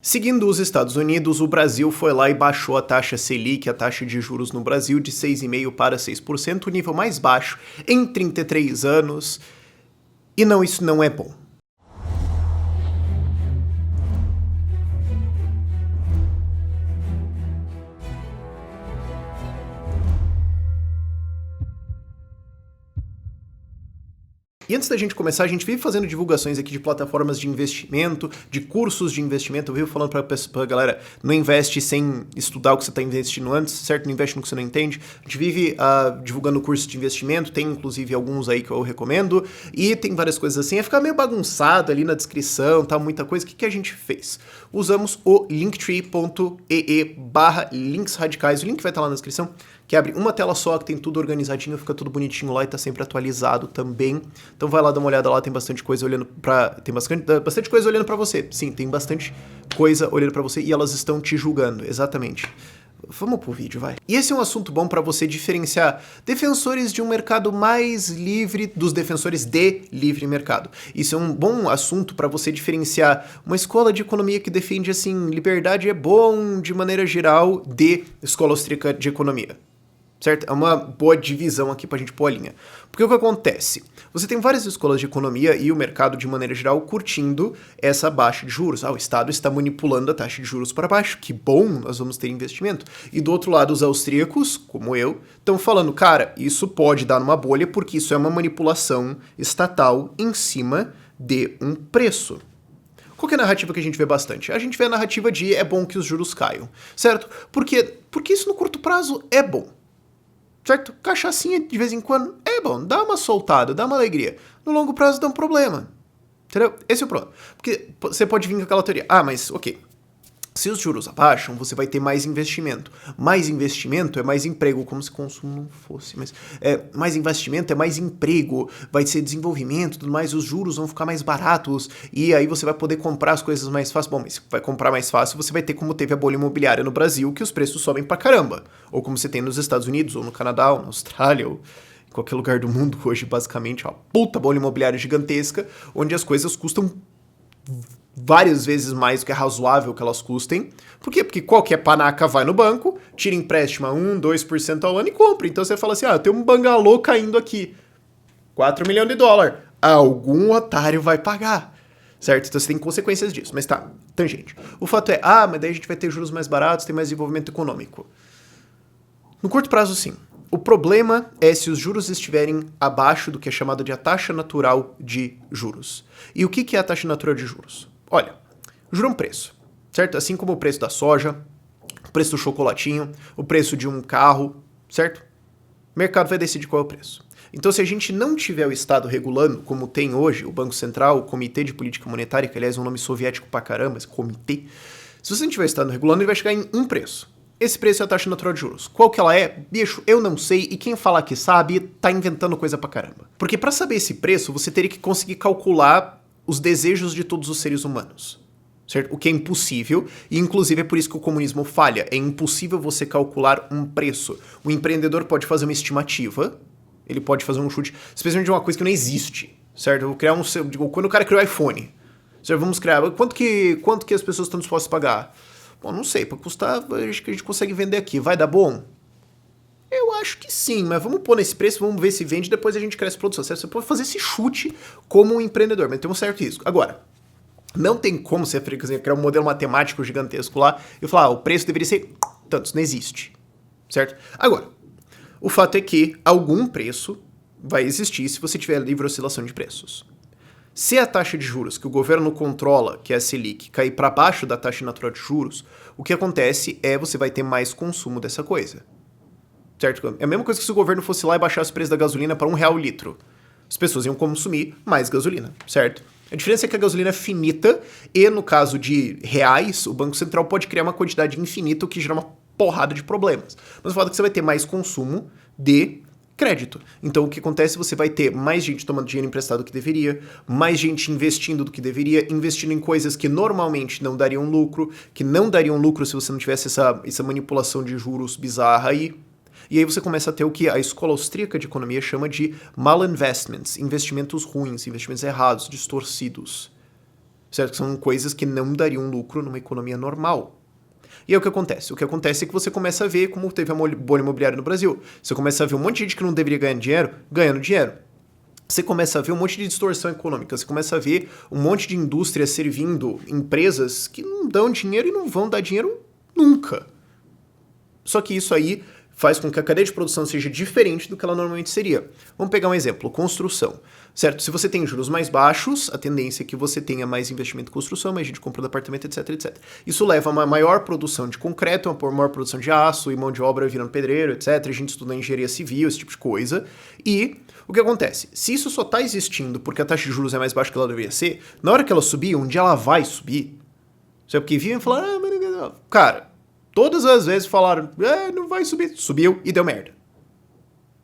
Seguindo os Estados Unidos, o Brasil foi lá e baixou a taxa Selic, a taxa de juros no Brasil, de 6,5% para 6%, o nível mais baixo em 33 anos. E não, isso não é bom. E antes da gente começar, a gente vive fazendo divulgações aqui de plataformas de investimento, de cursos de investimento. Eu vivo falando pra galera, não investe sem estudar o que você está investindo antes, certo? Não investe no que você não entende. A gente vive divulgando cursos de investimento, tem inclusive alguns aí que eu recomendo, e tem várias coisas assim. Vai ficar meio bagunçado ali na descrição, tá? Muita coisa. O que a gente fez? Usamos o linktree.ee/linksradicais. O link vai estar lá na descrição, que abre uma tela só, que tem tudo organizadinho, fica tudo bonitinho lá e tá sempre atualizado também. Então vai lá dar uma olhada lá, tem bastante coisa olhando pra... Tem bastante coisa olhando pra você. Sim, tem bastante coisa olhando pra você e elas estão te julgando, exatamente. Vamos pro vídeo, vai. E esse é um assunto bom pra você diferenciar defensores de um mercado mais livre dos defensores de livre mercado. Isso é um bom assunto pra você diferenciar uma escola de economia que defende, assim, liberdade é bom de maneira geral de escola austríaca de economia. Certo? É uma boa divisão aqui pra gente pôr a linha. Porque o que acontece? Você tem várias escolas de economia e o mercado, de maneira geral, curtindo essa baixa de juros. O Estado está manipulando a taxa de juros para baixo. Que bom, nós vamos ter investimento. E do outro lado, os austríacos, como eu, estão falando, cara, isso pode dar numa bolha porque isso é uma manipulação estatal em cima de um preço. Qual que é a narrativa que a gente vê bastante? A gente vê a narrativa de é bom que os juros caiam, certo? Porque isso no curto prazo é bom. Certo? Cachaçinha de vez em quando é bom, dá uma soltada, dá uma alegria. No longo prazo dá um problema. Entendeu? Esse é o problema. Porque você pode vir com aquela teoria. Mas ok. Se os juros abaixam, você vai ter mais investimento. Mais investimento é mais emprego, como se consumo não fosse. Mas mais investimento é mais emprego, vai ser desenvolvimento, tudo mais, os juros vão ficar mais baratos, e aí você vai poder comprar as coisas mais fácil. Bom, mas se vai comprar mais fácil, você vai ter como teve a bolha imobiliária no Brasil, que os preços sobem pra caramba. Ou como você tem nos Estados Unidos, ou no Canadá, ou na Austrália, ou em qualquer lugar do mundo hoje, basicamente, uma puta bolha imobiliária gigantesca, onde as coisas custam várias vezes mais do que é razoável que elas custem. Por quê? Porque qualquer panaca vai no banco, tira empréstimo a 1, 2% ao ano e compra. Então você fala assim, tem um bangalô caindo aqui. 4 milhões de dólares. Algum otário vai pagar. Certo? Então você tem consequências disso. Mas tá, tangente. O fato é, mas daí a gente vai ter juros mais baratos, tem mais desenvolvimento econômico. No curto prazo, sim. O problema é se os juros estiverem abaixo do que é chamado de a taxa natural de juros. E o que é a taxa natural de juros? Olha, o juro é um preço, certo? Assim como o preço da soja, o preço do chocolatinho, o preço de um carro, certo? O mercado vai decidir qual é o preço. Então, se a gente não tiver o Estado regulando, como tem hoje o Banco Central, o Comitê de Política Monetária, que aliás é um nome soviético pra caramba, esse comitê, se você não tiver o Estado regulando, ele vai chegar em um preço. Esse preço é a taxa natural de juros. Qual que ela é? Bicho, eu não sei, e quem falar que sabe, tá inventando coisa pra caramba. Porque pra saber esse preço, você teria que conseguir calcular os desejos de todos os seres humanos, certo? O que é impossível, e inclusive é por isso que o comunismo falha. É impossível você calcular um preço. O empreendedor pode fazer uma estimativa, ele pode fazer um chute, especialmente de uma coisa que não existe, certo? Eu vou criar quando o cara criou o iPhone, certo? Vamos criar, quanto que as pessoas estão dispostas a pagar? Bom, não sei, para custar, acho que a gente consegue vender aqui. Vai dar bom? Eu acho que sim, mas vamos pôr nesse preço, vamos ver se vende, depois a gente cresce a produção. Você pode fazer esse chute como um empreendedor, mas tem um certo risco. Agora, não tem como você criar um modelo matemático gigantesco lá e falar, o preço deveria ser tanto, isso não existe, certo? Agora, o fato é que algum preço vai existir se você tiver livre oscilação de preços. Se a taxa de juros que o governo controla, que é a Selic, cair para baixo da taxa natural de juros, o que acontece é você vai ter mais consumo dessa coisa. Certo? É a mesma coisa que se o governo fosse lá e baixasse o preço da gasolina para R$1 o litro. As pessoas iam consumir mais gasolina, certo? A diferença é que a gasolina é finita e, no caso de reais, o Banco Central pode criar uma quantidade infinita, o que gera uma porrada de problemas. Mas o fato é que você vai ter mais consumo de crédito. Então, o que acontece? Você vai ter mais gente tomando dinheiro emprestado do que deveria, mais gente investindo do que deveria, investindo em coisas que normalmente não dariam lucro, que não dariam lucro se você não tivesse essa manipulação de juros bizarra aí. E aí você começa a ter o que a escola austríaca de economia chama de malinvestments, investimentos ruins, investimentos errados, distorcidos. certo? São coisas que não dariam lucro numa economia normal. E aí o que acontece? O que acontece é que você começa a ver como teve a bolha imobiliária no Brasil. Você começa a ver um monte de gente que não deveria ganhar dinheiro, ganhando dinheiro. Você começa a ver um monte de distorção econômica, você começa a ver um monte de indústria servindo empresas que não dão dinheiro e não vão dar dinheiro nunca. Só que isso aí faz com que a cadeia de produção seja diferente do que ela normalmente seria. Vamos pegar um exemplo, construção, certo? Se você tem juros mais baixos, a tendência é que você tenha mais investimento em construção, mais gente comprando apartamento, etc, etc. Isso leva a uma maior produção de concreto, uma maior produção de aço e mão de obra virando pedreiro, etc. A gente estuda engenharia civil, esse tipo de coisa. E o que acontece? Se isso só está existindo porque a taxa de juros é mais baixa que ela deveria ser, na hora que ela subir, um dia ela vai subir. Sabe, porque vivem falar, cara, todas as vezes falaram, não vai subir. Subiu e deu merda.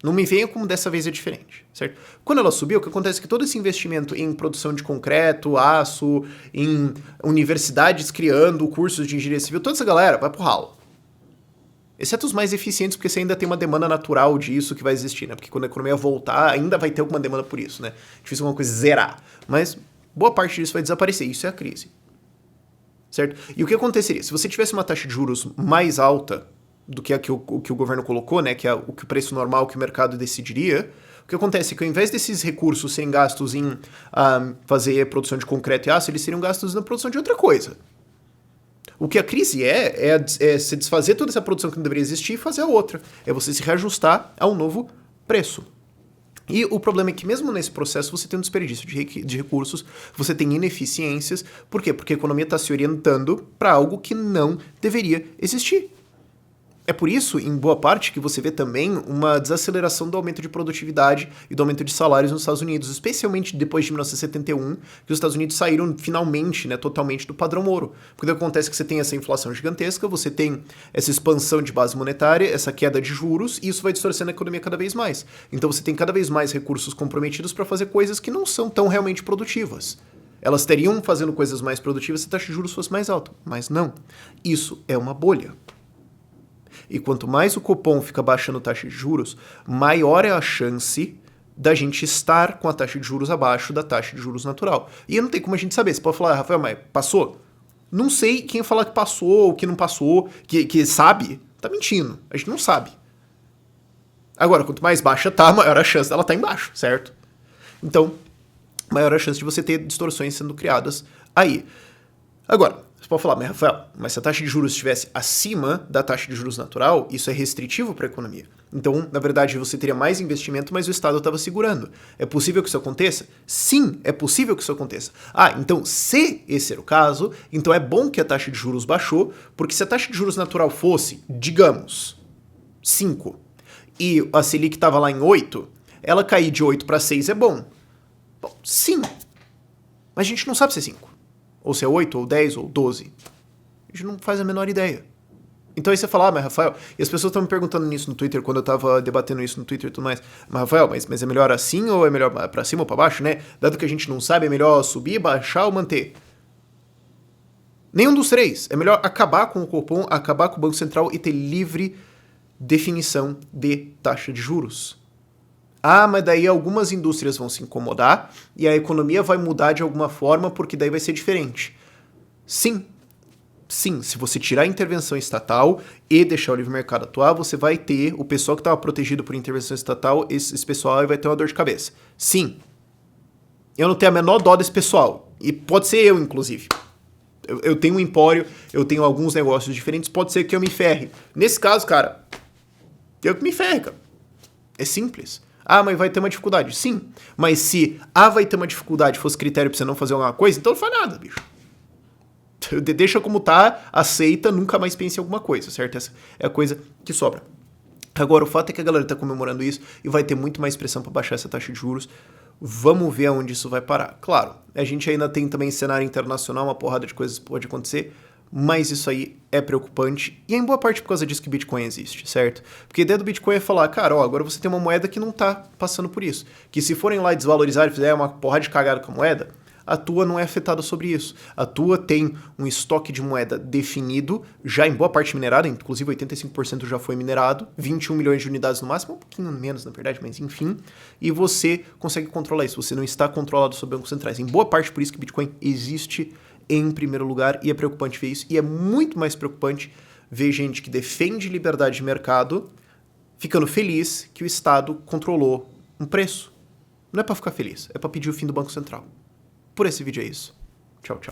Não me venha como dessa vez é diferente, certo? Quando ela subiu, o que acontece é que todo esse investimento em produção de concreto, aço, em universidades criando cursos de engenharia civil, toda essa galera vai pro ralo. Exceto os mais eficientes, porque você ainda tem uma demanda natural disso que vai existir, né? Porque quando a economia voltar, ainda vai ter alguma demanda por isso, né? Difícil alguma coisa zerar. Mas boa parte disso vai desaparecer. Isso é a crise. Certo? E o que aconteceria? Se você tivesse uma taxa de juros mais alta do que a que o governo colocou, né, que é o que o preço normal que o mercado decidiria, o que acontece é que ao invés desses recursos serem gastos em fazer produção de concreto e aço, eles seriam gastos na produção de outra coisa. O que a crise é se desfazer toda essa produção que não deveria existir e fazer a outra. É você se reajustar a um novo preço. E o problema é que mesmo nesse processo você tem um desperdício de recursos, você tem ineficiências. Por quê? Porque a economia está se orientando para algo que não deveria existir. É por isso, em boa parte, que você vê também uma desaceleração do aumento de produtividade e do aumento de salários nos Estados Unidos, especialmente depois de 1971, que os Estados Unidos saíram finalmente, né, totalmente do padrão ouro. Porque o que acontece é que você tem essa inflação gigantesca, você tem essa expansão de base monetária, essa queda de juros, e isso vai distorcendo a economia cada vez mais. Então você tem cada vez mais recursos comprometidos para fazer coisas que não são tão realmente produtivas. Elas teriam fazendo coisas mais produtivas se a taxa de juros fosse mais alta, mas não. Isso é uma bolha. E quanto mais o Copom fica baixando a taxa de juros, maior é a chance da gente estar com a taxa de juros abaixo da taxa de juros natural. E não tem como a gente saber. Você pode falar, Rafael, mas passou? Não sei quem falar que passou ou que não passou, que sabe, tá mentindo. A gente não sabe. Agora, quanto mais baixa tá, maior a chance dela estar embaixo, certo? Então, maior a chance de você ter distorções sendo criadas aí. Agora, você pode falar, mas Rafael, mas se a taxa de juros estivesse acima da taxa de juros natural, isso é restritivo para a economia. Então, na verdade, você teria mais investimento, mas o Estado estava segurando. É possível que isso aconteça? Sim, é possível que isso aconteça. Então, se esse era o caso, então é bom que a taxa de juros baixou, porque se a taxa de juros natural fosse, digamos, 5, e a Selic estava lá em 8, ela cair de 8 para 6 é bom. Bom, sim, mas a gente não sabe se é 5. Ou se é 8, ou 10, ou 12. A gente não faz a menor ideia. Então aí você fala, mas Rafael... E as pessoas estão me perguntando nisso no Twitter, quando eu tava debatendo isso no Twitter e tudo mais. Mas Rafael, mas é melhor assim ou é melhor pra cima ou pra baixo, né? Dado que a gente não sabe, é melhor subir, baixar ou manter? Nenhum dos três. É melhor acabar com o Copom, acabar com o Banco Central e ter livre definição de taxa de juros. Mas daí algumas indústrias vão se incomodar e a economia vai mudar de alguma forma porque daí vai ser diferente. Sim, se você tirar a intervenção estatal e deixar o livre mercado atuar, você vai ter o pessoal que estava protegido por intervenção estatal, esse pessoal vai ter uma dor de cabeça. Sim, eu não tenho a menor dó desse pessoal. E pode ser eu, inclusive. Eu tenho um empório, eu tenho alguns negócios diferentes, pode ser que eu me ferre. Nesse caso, cara, eu que me ferre, cara. É simples. Mas vai ter uma dificuldade. Sim, mas se vai ter uma dificuldade fosse critério pra você não fazer alguma coisa, então não faz nada, bicho. Deixa como tá, aceita, nunca mais pense em alguma coisa, certo? Essa é a coisa que sobra. Agora, o fato é que a galera tá comemorando isso e vai ter muito mais pressão pra baixar essa taxa de juros. Vamos ver aonde isso vai parar. Claro, a gente ainda tem também cenário internacional, uma porrada de coisas pode acontecer, mas isso aí é preocupante, e é em boa parte por causa disso que Bitcoin existe, certo? Porque a ideia do Bitcoin é falar, cara, agora você tem uma moeda que não tá passando por isso, que se forem lá desvalorizar e fizer uma porrada de cagada com a moeda, A tua não é afetada sobre isso. A tua tem um estoque de moeda definido, já em boa parte minerado, inclusive 85% já foi minerado, 21 milhões de unidades no máximo, um pouquinho menos na verdade, mas enfim, e você consegue controlar isso, você não está controlado sobre bancos centrais. Em boa parte por isso que Bitcoin existe em primeiro lugar, e é preocupante ver isso, e é muito mais preocupante ver gente que defende liberdade de mercado ficando feliz que o Estado controlou um preço. Não é para ficar feliz, é para pedir o fim do Banco Central. Por esse vídeo é isso. Tchau, tchau.